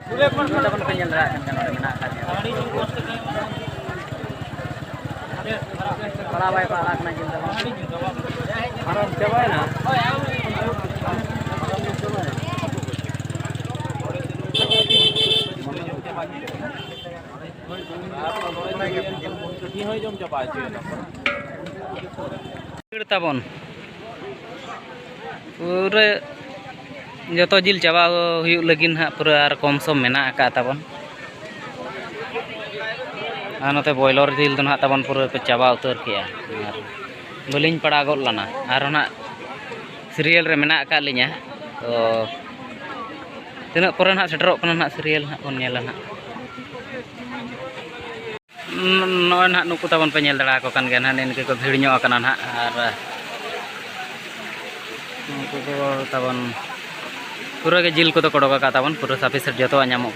Kita pun penyelenggaraan kan udah menakan ya. Kalau baik Pak anak najin sama. Mana coba ya? Tabon. Pura joto jil coba huyuk lagi nak pura ar komsom mena akak tabon. Anote boiler jil tu nak tabon pura coba utur kia. Belin pada gol lana. Arona serial re mena akak linya. So tinak pura nak sederok pernah nak serial nak pun nyala nak. Noy nak nuku tabon penyel dara ko kan gan hanen ke ko bhidnyo akana nak ar nuku ko tabon पूरा के जिल को तो कड़ोगा का तावन पूरा साफिसेट जो आमो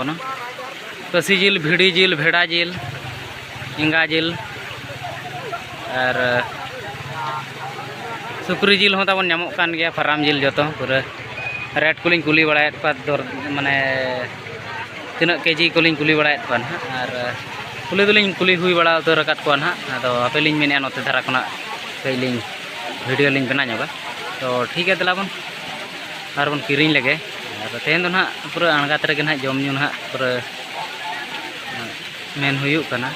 कसी जिल भिड़ी जिल भेड़ा जिल इंगा जिल और सुक्री जिल हों तावन नामो कान गया फाराम जिल जो पूरा रेट को कुली बड़ाए दर माने तीना केजी को कुली बड़ाए और कुली दोलिंग कुली हुई बड़ा उतर रकात को ना अदो अपेलिंग मेने नोते धारा कोना कइलिंग वीडियो लिंक बना नोगा तो ठीक है तलाबन और बन किरिंग लगे तेहन तो ना पूरा अणगात रे ना जम न्यू ना पूरा मेन हुयु कना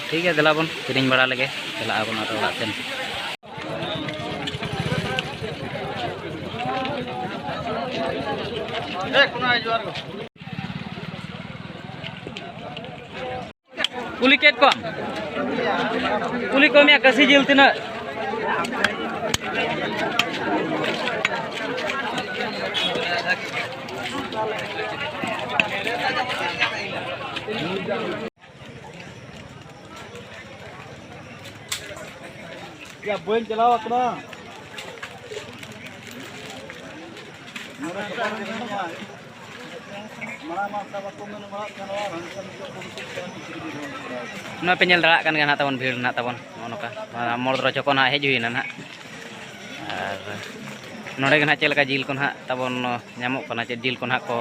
ठीक है दलाबन किरिंग बड़ा लगे चला बन और ओड़ा सेन कुली केट को मैं कसी जिल तना Ya buen chalawa kana ना पेnyel dara kan gan tabon bhir na tabon noka mor dro jokon ha heju hina na ar node gan chel ka jil kon ha tabon nyamok kana che jil kon ha ko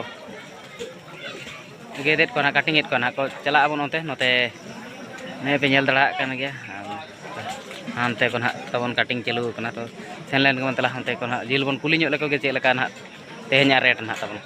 gedet kon ha cutting it kon ha ko chala abon onte note ne penyel dara kan gya hante kon ha tabon cutting chelu kana to sen len kon tala hante kon ha jil bon kuli nyok leko ge che leka na tehnya red na tabon